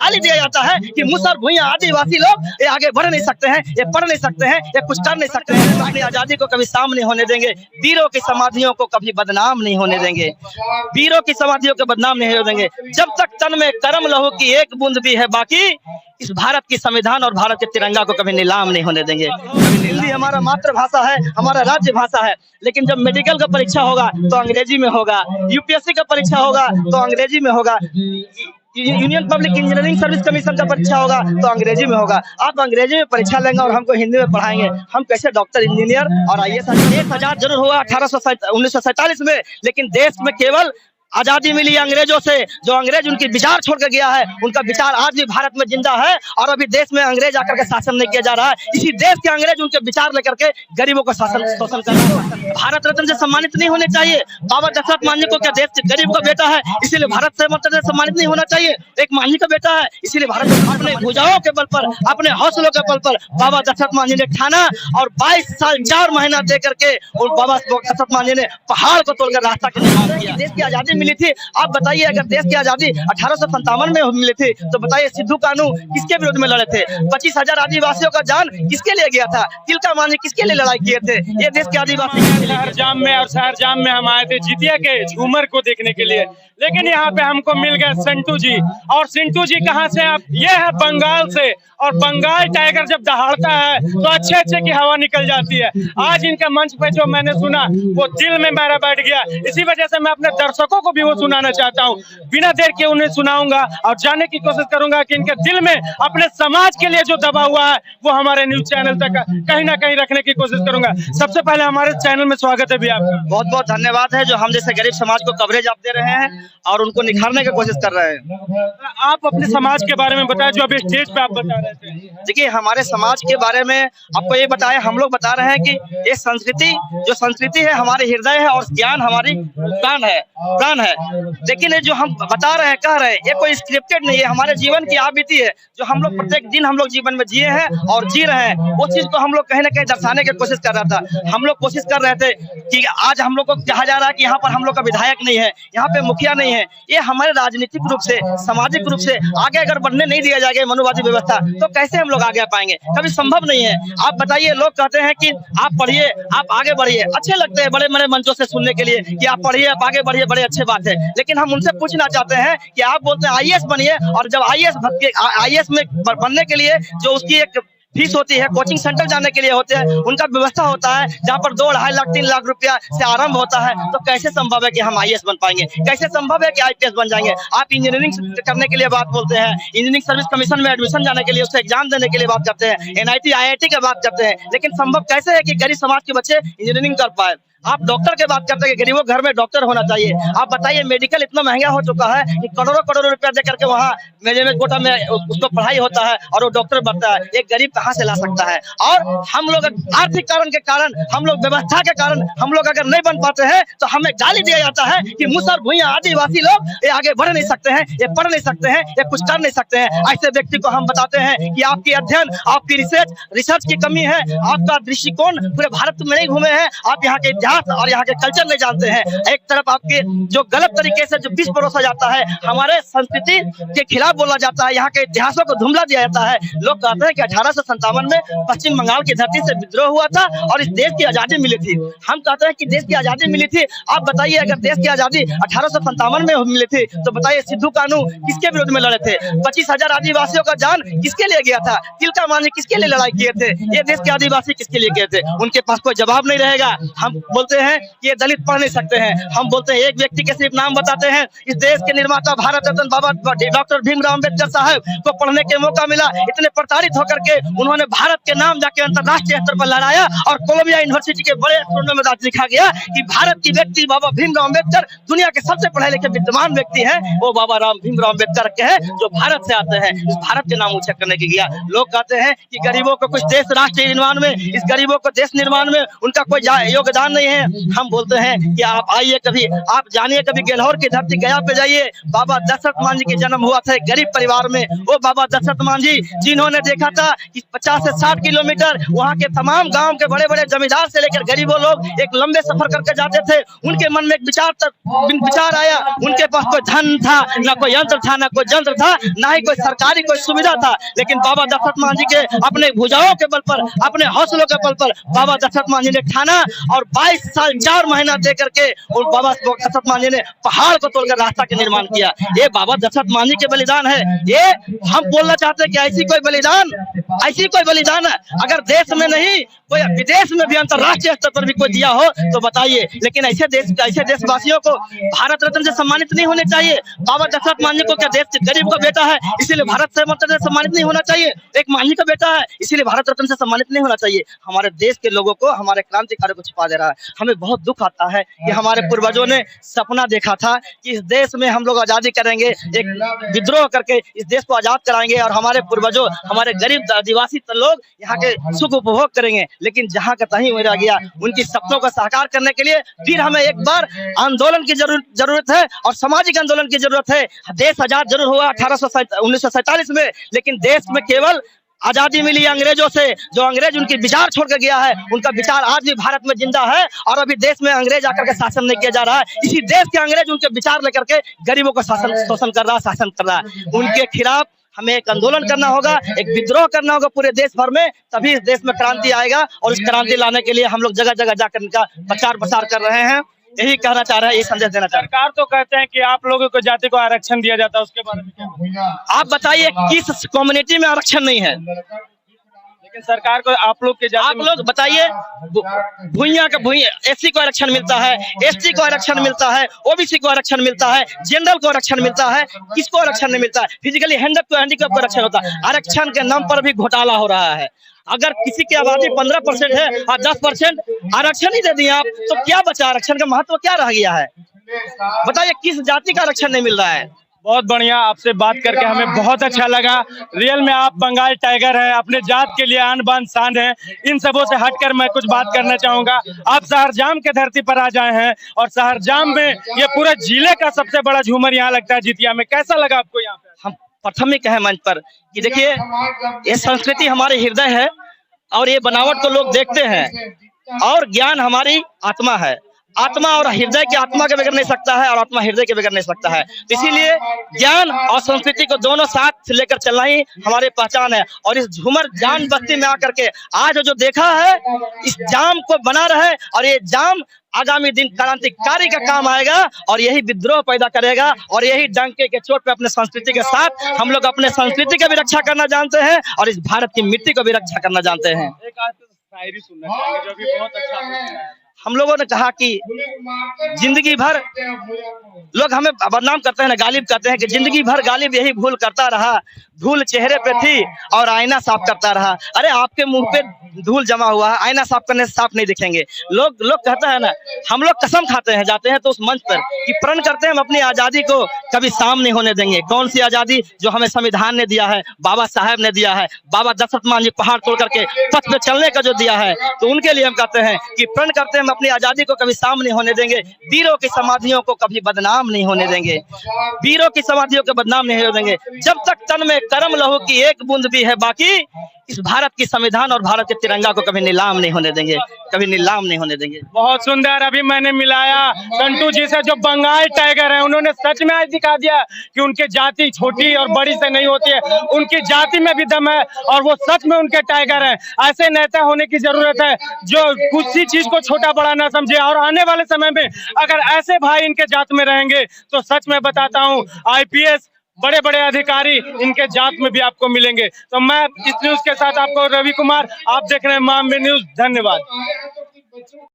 गाली दिया जाता है कि मुसर भुइयां आदिवासी लोग ये आगे बढ़ नहीं सकते हैं, ये पढ़ नहीं सकते हैं, ये कुछ कर नहीं सकते हैं। अपनी आजादी को कभी सामने होने देंगे, वीरों की समाधियों को कभी बदनाम नहीं होने देंगे, वीरों की समाधियों को बदनाम नहीं होने देंगे। जब तक तन में कर्म लहू की एक बूंद भी है बाकी, इस भारत की संविधान और भारत के तिरंगा को कभी नीलाम नहीं होने देंगे। हिंदी हमारा मातृभाषा है, हमारा राज्य भाषा है, लेकिन जब मेडिकल का परीक्षा होगा तो अंग्रेजी में होगा, यूपीएससी का परीक्षा होगा तो अंग्रेजी में होगा, union public engineering service commission का परीक्षा होगा तो अंग्रेजी में होगा। आप अंग्रेजी में परीक्षा लेंगे और हमको हिंदी में पढ़ाएंगे, हम कैसे डॉक्टर, इंजीनियर और आईएएस? 1000 जरूर हुआ 1947 में, लेकिन देश में केवल आजादी मिली अंग्रेजों से। जो अंग्रेज उनके विचार छोड़ कर गया है, उनका विचार आज भी भारत में जिंदा है और अभी देश में अंग्रेज आकर के शासन नहीं किया जा रहा है। इसी देश के अंग्रेज उनके विचार लेकर के गरीबों को शोषण कर रहे हैं। भारत रत्न से सम्मानित नहीं होने चाहिए। बाबा दशरथ मांझी को क्या देश के गरीब का बेटा है इसीलिए भारत रत्न से सम्मानित नहीं होना चाहिए? एक मांझी का बेटा है इसीलिए भारत अपने भुजाओं के बल पर, अपने हौसलों के बल पर बाबा दशरथ मांझी ने ठाना और 22 साल 4 महीना दे करके और बाबा दशरथ मांझी ने पहाड़ को तोड़कर रास्ता के निर्माण किया। देश की आजादी मिली थी। आप बताइए, अगर देश की आजादी 1857 में मिली थी तो बताइए सिद्धू कानू किसके विरोध में लड़े थे? 25,000 आदिवासियों का जान किसके लिए गया था? तिलका मांझी किसके लिए लड़ाई किए थे? ये देश के आदिवासी शहर जाम में हम आए थे जितिया के झूमर को देखने के लिए, लेकिन यहाँ पे हमको मिल गए सिंटू जी। और सिंटू जी कहाँ से? आप ये है बंगाल से, और बंगाल टाइगर जब दहाड़ता है तो अच्छे अच्छे की हवा निकल जाती है। आज इनके मंच पे जो मैंने सुना वो दिल में मेरा बैठ गया। इसी वजह से मैं अपने दर्शकों को भी वो सुनाना चाहता हूँ। बिना देर के उन्हें सुनाऊंगा और जानने की कोशिश करूंगा कि इनके दिल में अपने समाज के लिए जो दबा हुआ है वो हमारे न्यूज चैनल तक कहीं ना कहीं रखने की कोशिश करूंगा। सबसे पहले हमारे चैनल में स्वागत है भी आपका। बहुत बहुत धन्यवाद है जो हम जैसे गरीब समाज को कवरेज आप दे रहे हैं और उनको निखारने की कोशिश कर रहे हैं। आप अपने समाज के बारे में बताएं जो अभी स्टेज पे आप बता रहे थे। देखिए, हमारे समाज के बारे में आपको ये बताया, हम लोग बता रहे हैं कि ये संस्कृति है हमारे हृदय है और ज्ञान हमारी प्राण है। लेकिन ये जो हम बता रहे हैं, कह रहे हैं, ये कोई स्क्रिप्टेड नहीं है, हमारे जीवन की आप बीती है जो हम लोग प्रत्येक दिन हम लोग जीवन में जिए हैं और जी रहे हैं। वो चीज को हम लोग कहीं ना कहीं दर्शाने की कोशिश कर रहा था। हम लोग कोशिश कर रहे थे कि आज हम लोग को कहा जा रहा है कि यहाँ पर हम लोग का विधायक नहीं है, यहाँ पे मुखिया नहीं है। ये हमारे राजनीतिक रूप से, सामाजिक रूप से आगे अगर बढ़ने नहीं दिया जाएगा मनुवादी व्यवस्था, तो कैसे हम लोग आगे पाएंगे? कभी संभव नहीं है। आप बताइए, लोग कहते हैं कि आप पढ़िए, आप आगे बढ़िए, अच्छे लगते हैं बड़े बड़े मंचों से सुनने के लिए कि आप पढ़िए, आप आगे बढ़िए, बड़े अच्छे बात है। लेकिन हम उनसे पूछना चाहते हैं कि आप बोलते हैं आईएएस बनिए, और जब आईएएस में बनने के लिए जो उसकी एक फीस होती है, कोचिंग सेंटर जाने के लिए होते हैं, उनका व्यवस्था होता है जहाँ पर 2-2.5 लाख 3 लाख रुपया से आरंभ होता है। तो कैसे संभव है कि हम आईएएस बन पाएंगे? कैसे संभव है कि आईपीएस बन जाएंगे? आप इंजीनियरिंग करने के लिए बात बोलते हैं, इंजीनियरिंग सर्विस कमीशन में एडमिशन जाने के लिए, उससे एग्जाम देने के लिए बात करते हैं, एनआईटी आईआईटी की बात करते हैं, लेकिन संभव कैसे है कि गरीब समाज के बच्चे इंजीनियरिंग कर पाए? आप डॉक्टर की बात करते हैं कि गरीबों घर में डॉक्टर होना चाहिए। आप बताइए, मेडिकल इतना महंगा हो चुका है कि करोड़ों रुपया दे करके वहाँ मैनेजमेंट कोटा में उसको पढ़ाई होता है और वो डॉक्टर बनता है। एक गरीब कहाँ से ला सकता है? और हम लोग आर्थिक कारण के कारण, हम लोग व्यवस्था के कारण हम लोग अगर नहीं बन पाते हैं तो हमें गाली दिया जाता है कि मुसर भुइयां आदिवासी लोग ये आगे बढ़ नहीं सकते हैं, ये पढ़ नहीं सकते हैं, ये कुछ कर नहीं सकते हैं। ऐसे व्यक्ति को हम बताते हैं कि आपकी अध्ययन, आपकी रिसर्च की कमी है, आपका दृष्टिकोण पूरे भारत में नहीं घूमे हैं, आप यहाँ के और यहाँ के कल्चर नहीं जानते हैं। एक तरफ आपके जो गलत तरीके से जो विष परोसा जाता है, हमारे संस्कृति के खिलाफ बोला जाता है, यहाँ के इतिहासों को धुमला दिया जाता है। लोग कहते हैं कि 1857 में पश्चिम बंगाल की धरती से विद्रोह हुआ था और इस देश की आजादी मिली थी। हम कहते हैं कि देश की आजादी मिली थी। आप बताइए, अगर देश की आजादी 1857 में मिली थी तो बताइए सिद्धू कानू किसके विरोध में लड़े थे? 25,000 आदिवासियों का जान किसके लिए गया था? तिलका मांझी किसके लिए लड़ाई किए थे? ये देश के आदिवासी किसके लिए किए थे? उनके पास कोई जवाब नहीं रहेगा। हम बोलते हैं कि ये दलित पढ़ नहीं सकते हैं। हम बोलते हैं, एक व्यक्ति के सिर्फ नाम बताते हैं। इस देश के निर्माता भारत रत्न बाबा डॉक्टर भीमराव अम्बेडकर साहब को पढ़ने के मौका मिला। इतने प्रताड़ित होकर के उन्होंने भारत के नाम जाके अंतरराष्ट्रीय स्तर पर लहराया और कोलंबिया यूनिवर्सिटी के बड़े स्कूलों में लिखा गया कि भारत की व्यक्ति बाबा भीमराव अम्बेडकर दुनिया के सबसे पढ़े लिखे विद्वान व्यक्ति हैं, वो बाबा भीमराव अम्बेडकर के हैं जो भारत से आते हैं। इस भारत के नाम ऊंचा करने के गया। लोग कहते हैं कि गरीबों को कुछ देश राष्ट्र निर्माण में, इस गरीबों को देश निर्माण में उनका कोई योगदान नहीं हैं। हम बोलते हैं कि आप आइए कभी, आप जानिए कभी गेल्हौर की धरती गया पे जाइए। बाबा दशरथ मान जी के जन्म हुआ था एक गरीब परिवार में। वो बाबा दशरथ मान जी जिन्होंने देखा था कि 50 से 60 किलोमीटर वहाँ के तमाम गांव के बड़े बड़े जमींदार से लेकर गरीबों लोग एक लंबे सफर करके जाते थे। उनके मन में एक विचार आया। उनके पास कोई धन था, ना कोई यंत्र था, ना कोई जंत्र था, ना ही कोई सरकारी कोई सुविधा था, लेकिन बाबा दशरथ मान जी के अपने भुजाओं के बल पर, अपने हौसलों के बल पर बाबा दशरथ मान जी ने ठाना और 22 साल 4 महीना दे करके और बाबा दशरथ मान जी ने पहाड़ को तोड़कर रास्ता का निर्माण किया। ये बाबा दशरथ मान जी के बलिदान है। ये हम बोलना चाहते हैं कि ऐसी कोई बलिदान अगर देश में नहीं, कोई विदेश में भी अंतर्राष्ट्रीय स्तर पर भी कोई दिया हो तो बताइए। लेकिन ऐसे देशवासियों को भारत रत्न से सम्मानित नहीं होने चाहिए। बाबा दशरथ मान जी को क्या देश के गरीब का बेटा है इसीलिए भारत रत्न से सम्मानित नहीं होना चाहिए? एक मांझी का बेटा है इसीलिए भारत रत्न से सम्मानित नहीं होना चाहिए? हमारे देश के लोगों को, हमारे क्रांतिकारियों को छिपा दे रहा है। हमें बहुत दुख आता है कि हमारे पूर्वजों ने सपना देखा था कि इस देश में हम लोग आजादी करेंगे, एक विद्रोह करके इस देश को आजाद कराएंगे और हमारे पूर्वजों, हमारे गरीब आदिवासी लोग यहाँ के सुख उपभोग करेंगे। लेकिन जहाँ का तहीं वहीं रह गया। उनकी सपनों का साकार करने के लिए फिर हमें एक बार आंदोलन की जरूरत है और सामाजिक आंदोलन की जरूरत है। देश आजाद जरूर हुआ 1947 में, लेकिन देश में केवल आजादी मिली अंग्रेजों से। जो अंग्रेज उनके विचार छोड़ कर गया है, उनका विचार आज भी भारत में जिंदा है और अभी देश में अंग्रेज आकर के शासन नहीं किया जा रहा है। इसी देश के अंग्रेज उनके विचार लेकर के गरीबों को शासन कर रहा है। उनके खिलाफ हमें एक आंदोलन करना होगा, एक विद्रोह करना होगा पूरे देश भर में, तभी इस देश में क्रांति आएगा। और इस क्रांति लाने के लिए हम लोग जगह जगह जाकर इनका प्रचार प्रसार कर रहे हैं। यही कहना चाह रहे हैं, ये संदेश देना चाह रहे हैं। सरकार तो कहते हैं कि आप लोगों को जाति को आरक्षण दिया जाता है, उसके बारे में क्या? आप बताइए किस कम्युनिटी में आरक्षण नहीं है? लेकिन सरकार को आप लोग के आप लोग बताइए, भूइयां एससी को आरक्षण मिलता है, एसटी को आरक्षण मिलता है, ओबीसी को आरक्षण मिलता है, जनरल को आरक्षण मिलता है, किसको आरक्षण नहीं मिलता है? फिजिकली हैंडीकैप को आरक्षण होता है। आरक्षण के नाम पर भी घोटाला हो रहा है। अगर किसी की आबादी 15% है और 10% आरक्षण ही दे दिए आप, तो क्या बचा? आरक्षण का महत्व क्या रह गया है? बताइए किस जाति का आरक्षण नहीं मिल रहा है? बहुत बढ़िया, आपसे बात करके हमें बहुत अच्छा लगा। रियल में आप बंगाल टाइगर हैं, अपने जात के लिए आन बान शान है। इन सबों से हटकर मैं कुछ बात करना चाहूंगा। आप शहरजाम के धरती पर आ जाए हैं और शहरजाम में ये पूरे जिले का सबसे बड़ा झूमर यहाँ लगता है जितिया में। कैसा लगा आपको यहाँ पे? हम प्रथम ही कहे मंच पर कि देखिए, ये संस्कृति हमारे हृदय है और ये बनावट को लोग देखते हैं और ज्ञान हमारी आत्मा है। आत्मा और हृदय की आत्मा के बगैर नहीं सकता है और आत्मा हृदय के बगैर नहीं सकता है। तो इसीलिए ज्ञान और संस्कृति को दोनों साथ लेकर चलना ही हमारी पहचान है। और इस झूमर जान बस्ती में आकर के आज जो देखा है, इस जाम को बना रहे और ये जाम आगामी दिन क्रांतिकारी का काम आएगा और यही विद्रोह पैदा करेगा और यही डंके के चोट पे अपने संस्कृति के साथ हम लोग अपने संस्कृति की भी रक्षा करना जानते हैं और इस भारत की मिट्टी को भी रक्षा करना जानते हैं। एक आज शायरी सुनना चाहेंगे जो भी बहुत अच्छा। हम लोगों ने कहा कि जिंदगी भर लोग हमें बदनाम करते हैं ना, गालिब करते हैं कि जिंदगी भर गालिब यही भूल करता रहा, धूल चेहरे पे थी और आईना साफ करता रहा। अरे आपके मुंह पे धूल जमा हुआ है, आईना साफ करने से साफ नहीं दिखेंगे। लोग कहता है ना, हम लोग कसम खाते हैं, जाते हैं तो उस मंच पर कि प्रण करते हैं हम अपनी आजादी को कभी साम नहीं होने देंगे। कौन सी आजादी? जो हमें संविधान ने दिया है, बाबा साहब ने दिया है, बाबा दशरथ मान जी पहाड़ तोड़ करके पथ पे चलने का जो दिया है, तो उनके लिए हम कहते हैं कि प्रण करते हैं हम अपनी आजादी को कभी साम नहीं होने देंगे। वीरों की समाधियों को कभी बदनाम नहीं होने देंगे, वीरों की समाधियों को बदनाम नहीं होने देंगे। जब तक तन में करम लहू की एक बूंद भी है बाकी, इस भारत की संविधान और भारत के तिरंगा को कभी नीलाम नहीं होने देंगे, कभी नीलाम नहीं होने देंगे। बहुत सुंदर। अभी मैंने मिलाया संटू जी से जो बंगाल टाइगर है, उन्होंने सच में आज दिखा दिया कि उनके जाति छोटी और बड़ी से नहीं होती है, उनकी जाति में भी दम है और वो सच में उनके टाइगर हैं। ऐसे नेता होने की जरूरत है जो किसी चीज को छोटा बड़ा ना समझे। और आने वाले समय में अगर ऐसे भाई इनके जात में रहेंगे तो सच में बताता हूँ IPS बड़े बड़े अधिकारी इनके जात में भी आपको मिलेंगे। तो मैं इस न्यूज के साथ आपको रवि कुमार, आप देख रहे हैं मामबे न्यूज। धन्यवाद।